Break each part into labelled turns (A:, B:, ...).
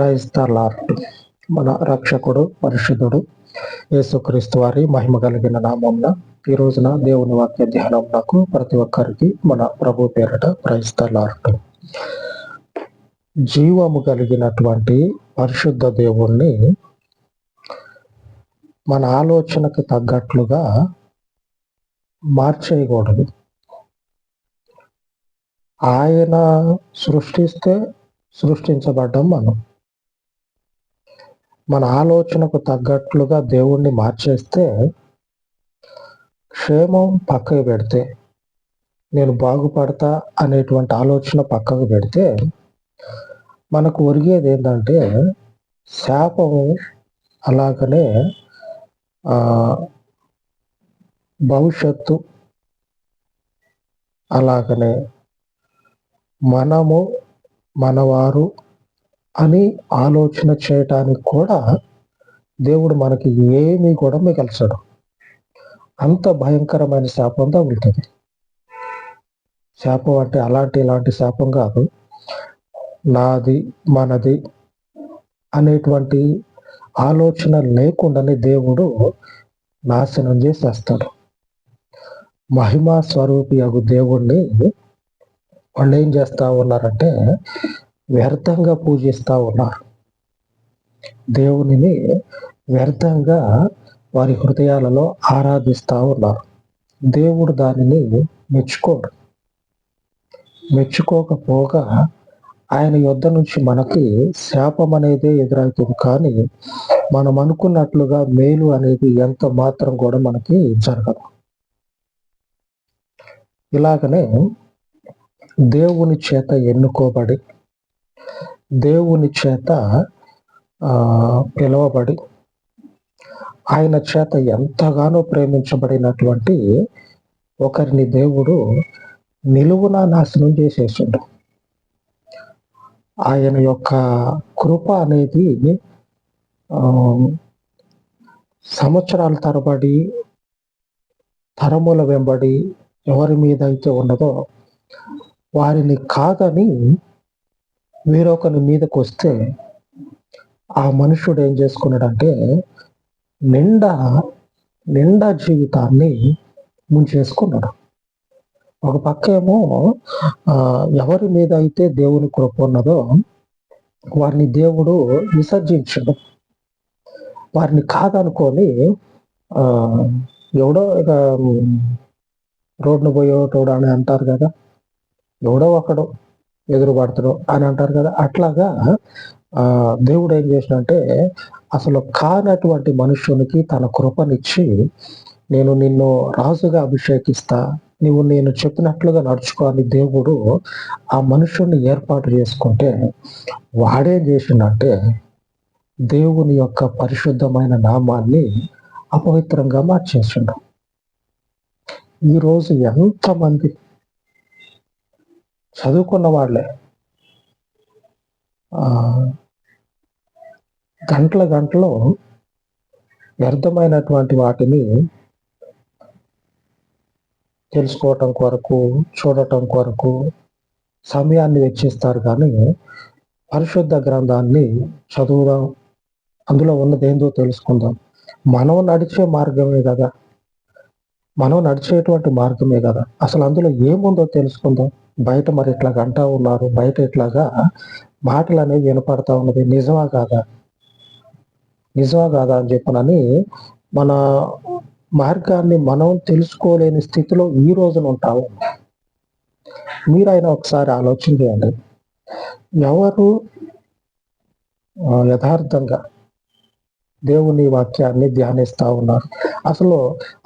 A: Praise the lord. మన రక్షకుడు పరిశుద్ధుడు యేసుక్రీస్తు వారి మహిమ కలిగిన నామమున ఈ రోజున దేవుని వాక్య ధ్యానమునకు ప్రతి ఒక్కరికి మన ప్రభు పేరట ప్రైజ్ ద లార్డ్. జీవము కలిగినటువంటి పరిశుద్ధ దేవుణ్ణి మన ఆలోచనకు తగ్గట్లుగా మార్చేయకూడదు. ఆయన సృష్టిస్తే సృష్టించబడ్డం మనం. మన ఆలోచనకు తగ్గట్లుగా దేవుణ్ణి మార్చేస్తే, క్షేమం పక్కకు పెడితే, నేను బాగుపడతా అనేటువంటి ఆలోచన పక్కకు పెడితే, మనకు ఒరిగేది ఏంటంటే శాపము, అలాగనే భవిష్యత్తు, అలాగనే మనము మనవారు అని ఆలోచన చేయటానికి కూడా దేవుడు మనకి ఏమీ కూడా మిగల్చడు. అంత భయంకరమైన శాపం తగులుతుంది. శాపం అంటే ఇలాంటి శాపం కాదు, నాది మనది అనేటువంటి ఆలోచన లేకుండానే దేవుడు నాశనం చేసేస్తాడు. మహిమా స్వరూపి అగు దేవుణ్ణి వాళ్ళు ఏం చేస్తా ఉన్నారంటే వ్యర్థంగా పూజిస్తూ ఉన్నారు. దేవునిని వ్యర్థంగా వారి హృదయాలలో ఆరాధిస్తూ ఉన్నారు. దేవుడు దానిని మెచ్చుకోకపోగా ఆయన యొద్ద నుంచి మనకి శాపం అనేది ఎదురవుతుంది. కానీ మనం అనుకున్నట్లుగా మేలు అనేది ఎంత మాత్రం కూడా మనకి జరగదు. ఇలాగనే దేవుని చేత ఎన్నుకోబడి, దేవుని చేత పిలువబడి, ఆయన చేత ఎంతగానో ప్రేమించబడినటువంటి ఒకరిని దేవుడు నిలువున నాశనం చేసేసిండు. ఆయన యొక్క కృప అనేది సంవత్సరాల తరబడి, తరముల వెంబడి ఎవరి మీద అయితే ఉన్నదో వారిని కాదని వేరొకరి మీదకి వస్తే, ఆ మనుషుడు ఏం చేసుకున్నాడంటే నిండా జీవితాన్ని ముంచేసుకున్నాడు. ఒక పక్క ఏమో ఎవరి మీద అయితే దేవుని కృప ఉన్నదో వారిని దేవుడు విసర్జించడు. వారిని కాదనుకొని ఎవడో ఇక రోడ్డును పోయేటోడు అని అంటారు కదా, ఎవడో ఒకడు ఎదురుపడతాడు అని అంటారు కదా. అట్లాగా దేవుడు ఏం చేసినంటే అసలు కానటువంటి మనుష్యునికి తన కృపనిచ్చి, నేను నిన్ను రాజుగా అభిషేకిస్తా, నువ్వు నేను చెప్పినట్లుగా నడుచుకో అని దేవుడు ఆ మనుషుల్ని ఏర్పాటు చేసుకుంటే, వాడేం చేసిందంటే దేవుని యొక్క పరిశుద్ధమైన నామాన్ని అపవిత్రంగా మార్చేసిండు. ఈరోజు ఎంతమంది చదువుకున్న వాళ్ళే గంటలు వ్యర్థమైనటువంటి వాటిని తెలుసుకోవటం కొరకు, చూడటం కొరకు సమయాన్ని వెచ్చిస్తారు. కానీ పరిశుద్ధ గ్రంథాన్ని చదువుదాం, అందులో ఉన్నది ఏందో తెలుసుకుందాం. మనం నడిచేటువంటి మార్గమే కదా, అసలు అందులో ఏముందో తెలుసుకుందాం. బయట మరి ఇట్లాగా అంటా ఉన్నారు, బయట ఇట్లాగా మాటలు అనేవి వినపడతా ఉన్నది, నిజమా కాదా అని చెప్పనని మన మార్గాన్ని మనం తెలుసుకోలేని స్థితిలో ఈ రోజున ఉంటాము. మీరైనా ఒకసారి ఆలోచన చేయండి. ఎవరు యథార్థంగా దేవుని వాక్యాన్ని ధ్యానిస్తూ ఉన్నారు?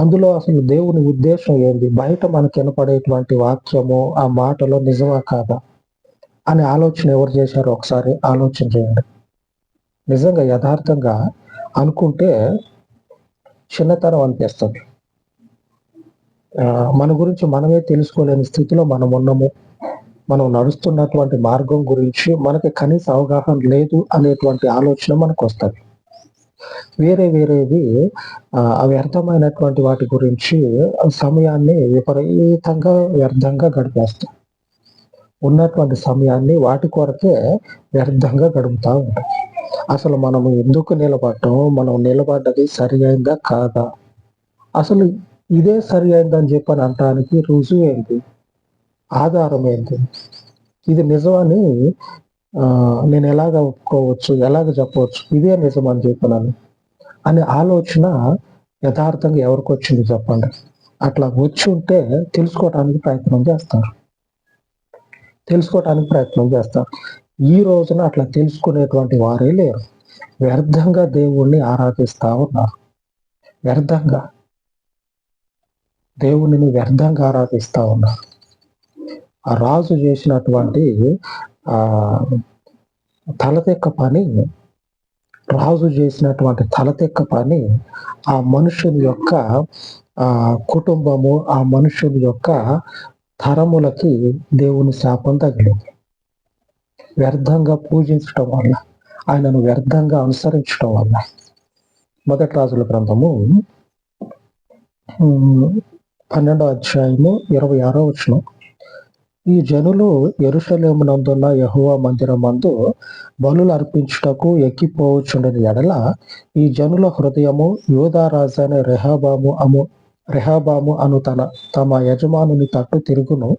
A: అందులో దేవుని ఉద్దేశం ఏంది? బయట మనకు వినపడేటువంటి వాక్యము, ఆ మాటలో నిజమా కాదా అనే ఆలోచన ఎవరు చేశారో ఒకసారి ఆలోచన చేయండి. నిజంగా యథార్థంగా అనుకుంటే చిన్నతనం అనిపిస్తుంది. మన గురించి మనమే తెలుసుకోలేని స్థితిలో మనం ఉన్నాము. మనం నడుస్తున్నటువంటి మార్గం గురించి మనకి కనీస అవగాహన లేదు అనేటువంటి ఆలోచన మనకు వస్తుంది. వేరేవి వ్యర్థమైనటువంటి వాటి గురించి సమయాన్ని విపరీతంగా వ్యర్థంగా గడిపేస్తాం. ఉన్నటువంటి సమయాన్ని వాటి కొరకే వ్యర్థంగా గడుపుతూ ఉంటాం. అసలు మనము ఎందుకు నిలబడ్డాం? మనం నిలబడ్డది సరి అయిందా? కాదా? అసలు ఇదే సరి అయిందని చెప్పని అనటానికి రుజువేంటి? ఆధారం ఏంటి? ఇది నిజమని నేను ఎలాగ ఒప్పుకోవచ్చు? ఎలాగ చెప్పవచ్చు? ఇదే నిజం అని చెప్పనని అనే ఆలోచన యథార్థంగా ఎవరికొచ్చింది చెప్పండి? అట్లా వచ్చి ఉంటే తెలుసుకోవటానికి ప్రయత్నం చేస్తారు. ఈ రోజున అట్లా తెలుసుకునేటువంటి వారే లేరు. వ్యర్థంగా దేవుణ్ణి ఆరాధిస్తా ఉన్నారు. దేవునిని వ్యర్థంగా ఆరాధిస్తా ఉన్నారు. ఆ రాజు చేసినటువంటి తలతెక్క పని ఆ మనుషుని యొక్క కుటుంబము, ఆ మనుషుని యొక్క తరములకి దేవుని శాపం తగిలింది. వ్యర్థంగా పూజించటం వల్ల, ఆయనను వ్యర్థంగా అనుసరించటం వల్ల. మొదటి రాజుల గ్రంథము 12వ అధ్యాయము 26వ వచనం. ఈ జనులు యెరూషలేమునందున్న యెహోవా మందిరమందు బలులు అర్పించుటకు ఎక్కిపోవచ్చుండని ఎడల ఈ జనుల హృదయము యూదా రాజైన రెహబాము అను తమ యజమానుని తట్టు తిరుగును.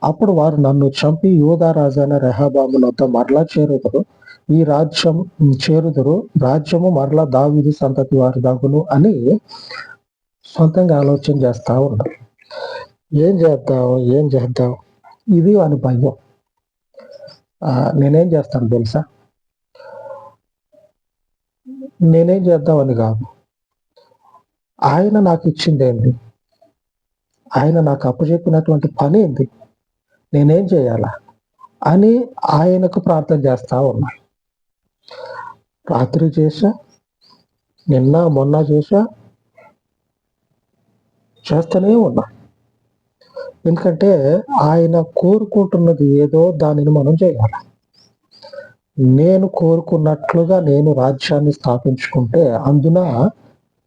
A: అప్పుడు వారు నన్ను చంపి యూదా రాజైన రెహబామునొద్ద మరలా రాజ్యము మరలా దావీదు సంతతి వారి దగును అని సొంతంగా ఆలోచన చేస్తా ఉన్నారు. ఏం చేద్దాం ఇది అని భయం. నేనేం చేస్తాను తెలుసా? నేనేం చేద్దామని కాదు, ఆయన నాకు ఇచ్చిందేంటి? ఆయన నాకు అప్పచెప్పినటువంటి పని ఏంటి? నేనేం చేయాలా అని ఆయనకు ప్రార్థన చేస్తా ఉన్నా. రాత్రి చేశా, నిన్న మొన్న చేస్తూనే ఉన్నా. ఎందుకంటే ఆయన కోరుకుంటున్నది ఏదో దానిని మనం చేయాలి. నేను కోరుకున్నట్లుగా నేను రాజ్యాన్ని స్థాపించుకుంటే అందున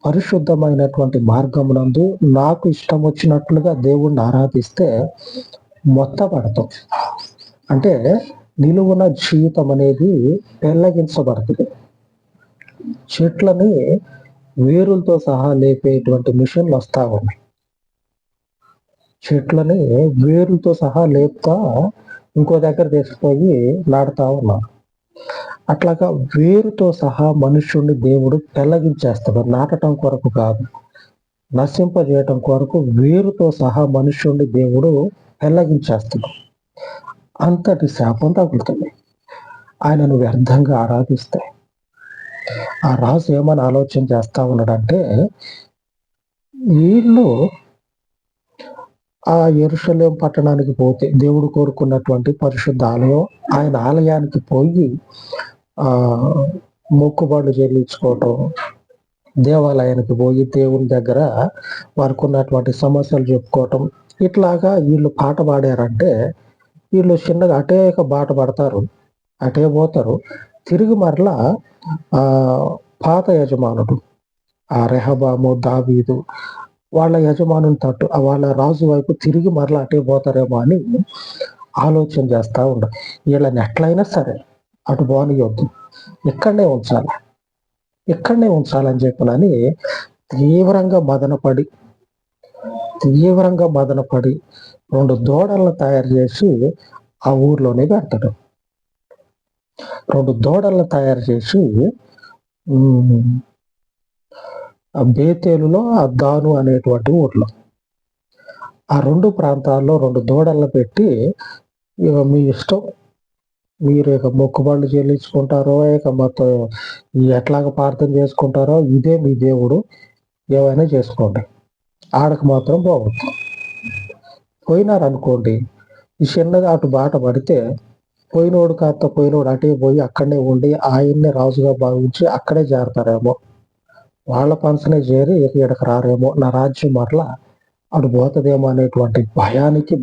A: పరిశుద్ధమైనటువంటి మార్గమునందు నాకు ఇష్టం వచ్చినట్లుగా దేవుణ్ణి ఆరాధిస్తే మొత్తపడతాం. అంటే నిలువున జీవితం అనేది పెళ్లగించబడుతుంది. చెట్లని వేరులతో సహా లేపేటువంటి మిషన్లు వస్తా ఉన్నాయి. చెట్లని వేరుతో సహా లేపుతా ఇంకో దగ్గర తీసుకుపోయి నాటుతా ఉన్నారు. అట్లాగా వేరుతో సహా మనుష్యుడిని దేవుడు పెళ్లగించేస్తాడు. నాటడం కొరకు కాదు, నశింపజేయటం కొరకు వేరుతో సహా మనుష్యుడిని దేవుడు పెళ్లగించేస్తాడు. అంతటి శాపం తగులుతుంది ఆయనను వ్యర్థంగా ఆరాధిస్తే. ఆ రాజు ఏమని ఆలోచన చేస్తా ఉన్నాడంటే, వీళ్ళు ఆ యెరూషలేం పట్టణానికి పోతే దేవుడు కోరుకున్నటువంటి పరిశుద్ధ ఆలయం, ఆయన ఆలయానికి పోయి మొక్కుబడులు చెల్లించుకోవటం, దేవాలయానికి పోయి దేవుని దగ్గర వారికి ఉన్నటువంటి సమస్యలు చెప్పుకోవటం, ఇట్లాగా వీళ్ళు పాట పాడారంటే వీళ్ళు చిన్నగా అటే బాట పడతారు, అటే పోతారు. తిరిగి మరలా పాత యజమానుడు ఆ రెహబాము, దావీదు వాళ్ళ యజమానుని తట్టు, వాళ్ళ రాజు వైపు తిరిగి మరలా అటే పోతారేమో అని ఆలోచన చేస్తా ఉండ. వీళ్ళని ఎట్లయినా సరే అటు పోనీయొద్దు, ఇక్కడనే ఉంచాలని చెప్పనని తీవ్రంగా మదనపడి 2 దూడలను తయారు చేసి ఆ ఊర్లోనే పెడతాడు. 2 దూడలను తయారు చేసి బేతేలులో దాను అనేటువంటి ఊర్లో ఆ 2 ప్రాంతాల్లో 2 దూడలను పెట్టి, ఇక మీ ఇష్టం, మీరు ఇక మొక్కుబడులు చెల్లించుకుంటారో, ఇక మొత్తం ఎట్లాగ ప్రార్థన చేసుకుంటారో, ఇదే మీ దేవుడు, ఏమైనా చేసుకోండి, ఆడకు మాత్రం పోవద్దు. పోయినారనుకోండి, ఈ చిన్నగా అటు బాట పడితే పోయినోడు అటే పోయి అక్కడనే ఉండి ఆయన్నే రాజుగా భావించి అక్కడే చేరతారేమో, వాళ్ళ పంచనే చేరి ఇక్కడికి రారేమో, నా రాజ్యం మరలా అటు పోతుందేమో అనేటువంటి భయానికి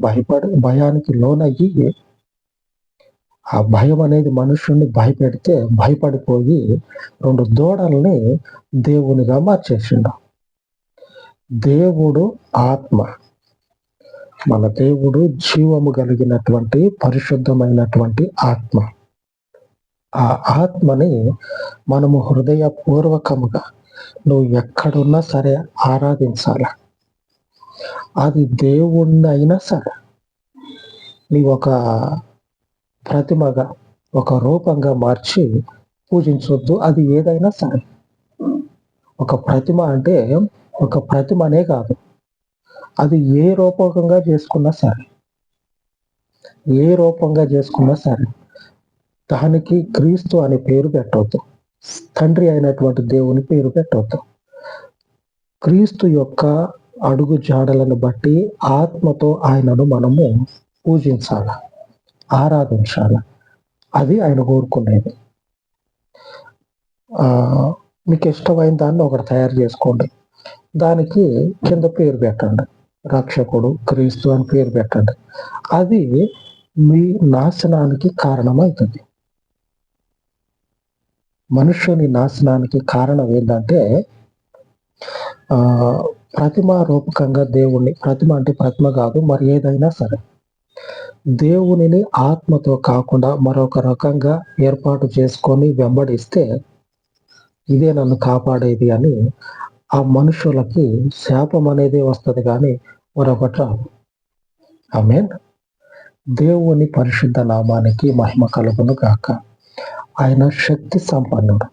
A: లోనయ్యి, ఆ భయం అనేది మనుషుల్ని భయపడిపోయి 2 దూడల్ని దేవునిగా మార్చేసిండు. దేవుడు ఆత్మ, మన దేవుడు జీవము కలిగినటువంటి పరిశుద్ధమైనటువంటి ఆత్మ. ఆ ఆత్మని మనము హృదయపూర్వకముగా నువ్వు ఎక్కడున్నా సరే ఆరాధించాల. అది దేవుణ్ణైనా సరే, నీవు ఒక ప్రతిమగా, ఒక రూపంగా మార్చి పూజించొద్దు. అది ఏదైనా సరే. ఒక ప్రతిమ అంటే ఒక ప్రతిమనే కాదు. అది ఏ రూపకంగా చేసుకున్నా సరే, ఏ రూపంగా చేసుకున్నా సరే, దానికి క్రీస్తు అనే పేరు పెట్టవద్దు. తండ్రి అయినటువంటి దేవుని పేరు పెట్టవద్దు. క్రీస్తు యొక్క అడుగు జాడలను బట్టి ఆత్మతో ఆయనను మనము పూజించాల, ఆరాధించాల. అది ఆయన కోరుకునేది. మీకు ఇష్టమైన దాన్ని ఒకటి తయారు చేసుకోండి. దానికి కింద పేరు పెట్టండి. రక్షకుడు, క్రీస్తు అని పేరు పెట్టండి. అది మీ నాశనానికి కారణమవుతుంది. మనుష్యుని నాశనానికి కారణం ఏంటంటే, ప్రతిమ రూపకంగా దేవుణ్ణి, ప్రతిమ అంటే ప్రతిమ కాదు, మరి ఏదైనా సరే, దేవునిని ఆత్మతో కాకుండా మరొక రకంగా ఏర్పాటు చేసుకొని వెంబడిస్తే ఇదే నన్ను కాపాడేది అని ఆ మనుషులకి శాపం అనేది వస్తుంది, కానీ మరొకటి రాదు. ఆమేన్. దేవుని పరిశుద్ధ నామానికి మహిమ కలుగును గాక. ఆయన శక్తి సంపన్నుడు,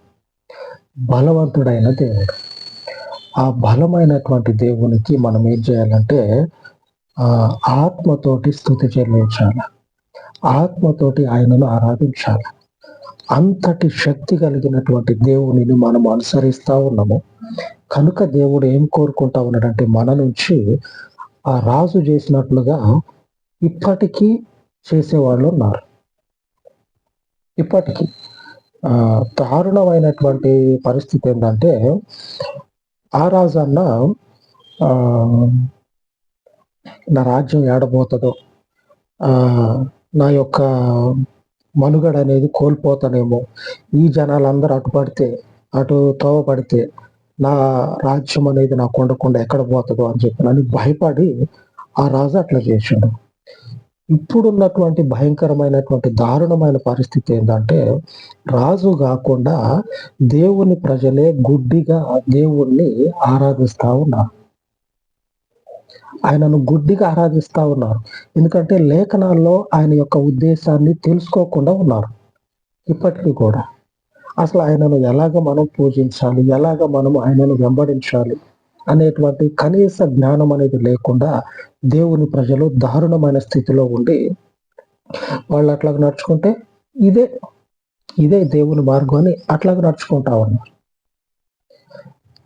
A: బలవంతుడైన దేవుడు. ఆ బలమైనటువంటి దేవునికి మనం ఏం చేయాలంటే ఆత్మతోటి స్తుతి చెల్లించాలి, ఆత్మతోటి ఆయనను ఆరాధించాలి. అంతటి శక్తి కలిగినటువంటి దేవునిని మనం అనుసరిస్తా ఉన్నాము కనుక దేవుడు ఏం కోరుకుంటా ఉన్నాడంటే, మన నుంచి ఆ రాజు చేసినట్లుగా ఇప్పటికీ చేసేవాళ్ళు ఉన్నారు. ఇప్పటికీ దారుణమైనటువంటి పరిస్థితి ఏంటంటే, ఆ రాజు అన్న నా రాజ్యం ఏడబోతుందో, నా యొక్క మనుగడ అనేది కోల్పోతానేమో, ఈ జనాలందరూ అటు తోవ పడితే నా రాజ్యం అనేది నాకు ఉండకుండా ఎక్కడ పోతుందో అని చెప్పి భయపడి ఆ రాజు అట్లా చేశాడు. ఇప్పుడున్నటువంటి భయంకరమైనటువంటి దారుణమైన పరిస్థితి ఏంటంటే, రాజు కాకుండా దేవుని ప్రజలే గుడ్డిగా దేవుణ్ణి ఆరాధిస్తా ఉన్నారు. ఆయనను గుడ్డిగా ఆరాధిస్తా ఉన్నారు. ఎందుకంటే లేఖనాల్లో ఆయన యొక్క ఉద్దేశాన్ని తెలుసుకోకుండా ఉన్నారు. ఇప్పటికీ కూడా అసలు ఆయనను ఎలాగ మనం పూజించాలి, ఎలాగ మనం ఆయనను వెంబడించాలి అనేటువంటి కనీస జ్ఞానం అనేది లేకుండా దేవుని ప్రజలు దారుణమైన స్థితిలో ఉండి వాళ్ళు అట్లాగ నడుచుకుంటే ఇదే దేవుని మార్గం అని అట్లాగ నడుచుకుంటా ఉన్నారు.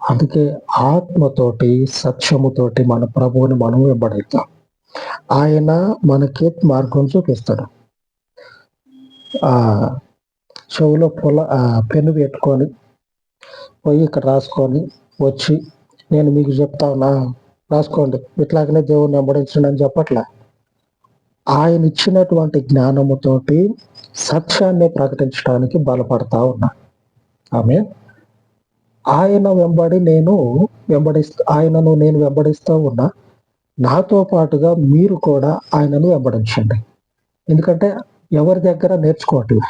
A: అందుకే ఆత్మతోటి, సత్యముతోటి మన ప్రభువుని మనం వెంబడిద్దాం. ఆయన మనకి మార్గం చూపిస్తాడు. చెవులో పెన్ను పెట్టుకొని పోయి ఇక్కడ రాసుకొని వచ్చి నేను మీకు చెప్తా ఉన్నా, రాసుకోండి, ఇట్లాగనే దేవుని వెంబడించండి అని చెప్పట్లే. ఆయన ఇచ్చినటువంటి జ్ఞానముతోటి సత్యాన్ని ప్రకటించడానికి బలపడతా ఉన్నా. ఆమె ఆయన వెంబడి ఆయనను నేను వెంబడిస్తూ ఉన్నా. నాతో పాటుగా మీరు కూడా ఆయనను వెంబడించండి. ఎందుకంటే ఎవరి దగ్గర నేర్చుకోవట్లే.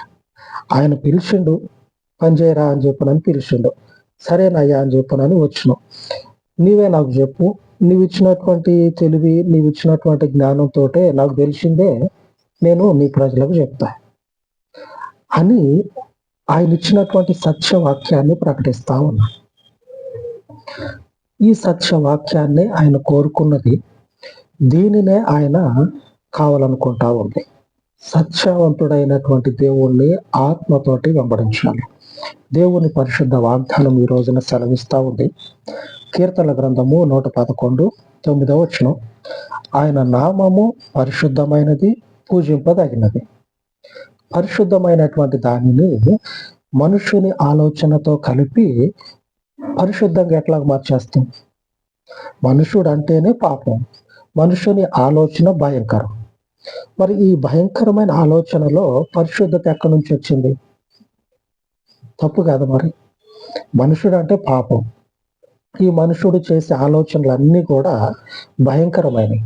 A: ఆయన పిలిచిండు, పనిచేయరా అని చెప్పనని పిలిచిండు. సరేనయ్యా అని చెప్పనని వచ్చినావు. నీవే నాకు చెప్పు, నీవు ఇచ్చినటువంటి తెలివి, నీవు ఇచ్చినటువంటి జ్ఞానంతో నాకు తెలిసిందే నేను నీ ప్రజలకు చెప్తా అని ఆయన ఇచ్చినటువంటి సత్యవాక్యాన్ని ప్రకటిస్తా ఉన్నా. ఈ సత్యవాక్యాన్ని ఆయన కోరుకున్నది, దీనినే ఆయన కావాలనుకుంటా ఉంది. సత్యవంతుడైనటువంటి దేవుణ్ణి ఆత్మతోటి వెంబడించాలి. దేవుని పరిశుద్ధ వాగ్దానం ఈ రోజున సెలవిస్తా ఉంది. కీర్తన గ్రంథము 111:9 ఆయన నామము పరిశుద్ధమైనది, పూజింపదగినది. పరిశుద్ధమైనటువంటి దానిని మనుషుని ఆలోచనతో కలిపి పరిశుద్ధంగా ఎట్లా మార్చేస్తాం? మనుషుడు అంటేనే పాపం, మనుషుని ఆలోచన భయంకరం. మరి ఈ భయంకరమైన ఆలోచనలో పరిశుద్ధత ఎక్కడి నుంచి వచ్చింది? తప్పు కాదు. మరి మనుషుడు అంటే పాపం. ఈ మనుషుడు చేసే ఆలోచనలన్నీ కూడా భయంకరమైనవి,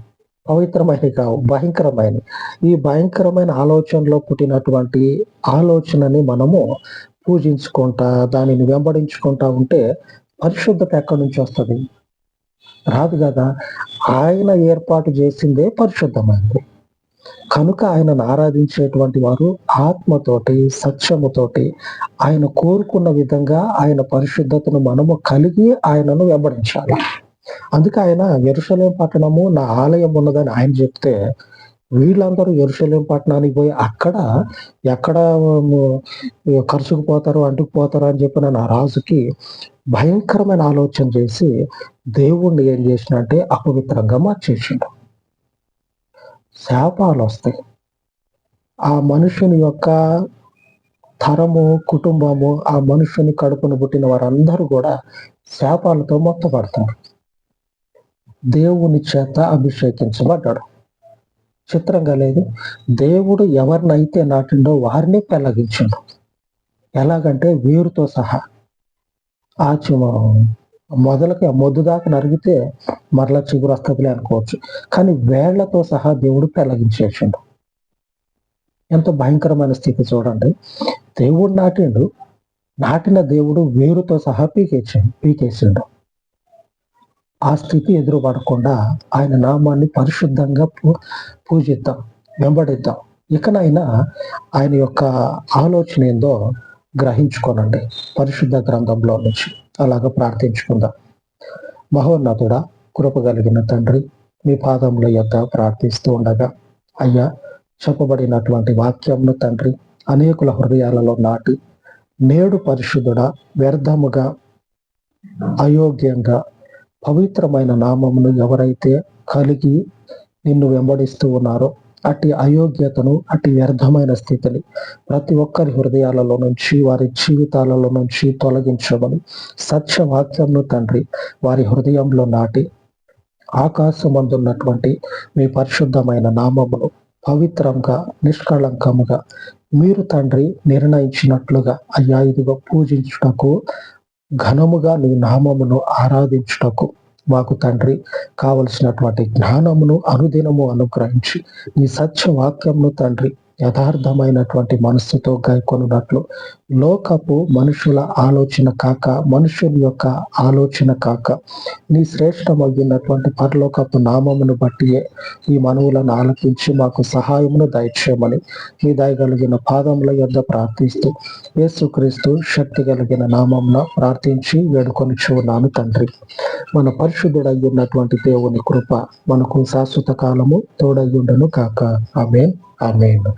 A: పవిత్రమైనవి కావు, భయంకరమైనవి. ఈ భయంకరమైన ఆలోచనలో పుట్టినటువంటి ఆలోచనని మనము పూజించుకుంటా, దానిని వెంబడించుకుంటా ఉంటే పరిశుద్ధత ఎక్కడి నుంచి వస్తది? రాదు గదా! ఆయన ఏర్పాటు చేసిందే పరిశుద్ధమైనది. కనుక ఆయనను ఆరాధించేటువంటి వారు ఆత్మతోటి, సత్యముతోటి ఆయన కోరుకున్న విధంగా ఆయన పరిశుద్ధతను మనము కలిగి ఆయనను వెంబడించాలి. అందుకే ఆయన యెరూషలేము పట్టణము నా ఆలయం ఉన్నదని ఆయన చెప్తే, వీళ్ళందరూ యెరూషలేము పట్టణానికి పోయి అక్కడ ఎక్కడ కరుచుకుపోతారు, అంటుకుపోతారు అని చెప్పిన నా రాజుకి భయంకరమైన ఆలోచన చేసి దేవుణ్ణి ఏం చేసినంటే అపవిత్రంగా మార్చేసిండు. శాపాలొస్తాయి. ఆ మనుషుని యొక్క తరము, కుటుంబము, ఆ మనుషుని కడుపున పుట్టిన వారందరూ కూడా శాపాలతో మొత్తపడతారు. దేవుని చేత అభిషేకించబడ్డాడు. చిత్రంగా లేదు? దేవుడు ఎవరినైతే నాటిండో వారిని పెళ్లగించిండు. ఎలాగంటే వేరుతో సహా. మొదలకి ఆ మొద్దు దాకా నరిగితే మరలా చిగురు వస్తదిలే అనుకోవచ్చు. కానీ వేళ్లతో సహా దేవుడు పెళ్లగించేసిండు. ఎంత భయంకరమైన స్థితి చూడండి. దేవుడు నాటిండు, నాటిన దేవుడు వేరుతో సహా పీకేసిండు. ఆ స్థితి ఎదురుపడకుండా ఆయన నామాన్ని పరిశుద్ధంగా పూజిద్దాం, వెంబడిద్దాం. ఇకనైనా ఆయన యొక్క ఆలోచన ఏందో గ్రహించుకోనండి పరిశుద్ధ గ్రంథంలో నుంచి. అలాగ ప్రార్థించుకుందాం. మహోన్నతుడా, కృప కలిగిన తండ్రి, మీ పాదముల యొద్ద ప్రార్థిస్తూ ఉండగా, అయ్యా చెప్పబడినటువంటి వాక్యంను తండ్రి అనేకుల హృదయాలలో నాటి, నేడు పరిశుద్ధుడా, వ్యర్థముగా, అయోగ్యంగా, పవిత్రమైన నామమును ఎవరైతే కలిగి నిన్ను వెంబడిస్తూ ఉన్నారో అట్టి అయోగ్యతను, అట్టి వ్యర్థమైన స్థితిని ప్రతి ఒక్కరి హృదయాలలో నుంచి, వారి జీవితాలలో నుంచి తొలగించమని సత్యవాక్యంను తండ్రి వారి హృదయంలో నాటి, ఆకాశమందున్నటువంటి మీ పరిశుద్ధమైన నామమును పవిత్రంగా, నిష్కళంకముగా మీరు తండ్రి నిర్ణయించినట్లుగా అయ్యా ఇదిగో పూజించుటకు, ఘనముగా నీ నామమును ఆరాధించుటకు మాకు తండ్రి కావలసినటువంటి జ్ఞానమును అనుదినము అనుగ్రహించి, నీ సత్యవాక్యంను తండ్రి యథార్థమైనటువంటి మనస్సుతో గైకొనున్నట్లు, లోకపు మనుషుల ఆలోచన కాక, మనుషుల యొక్క ఆలోచన కాక, నీ శ్రేష్టమైనటువంటి పరలోకపు నామమును బట్టియే ఈ మనవులను ఆలకించి మాకు సహాయమును దయచేయమని మీ దయగలిగిన పాదముల యొద్ద ప్రార్థిస్తూ యేసుక్రీస్తు శక్తి కలిగిన నామమున ప్రార్థించి వేడుకొనిచున్నాను తండ్రి. మన పరిశుద్ధుడయ్యున్నటువంటి దేవుని కృప మనకు శాశ్వత కాలము తోడయ్యుండును కాక. ఆమేన్, ఆమేన్.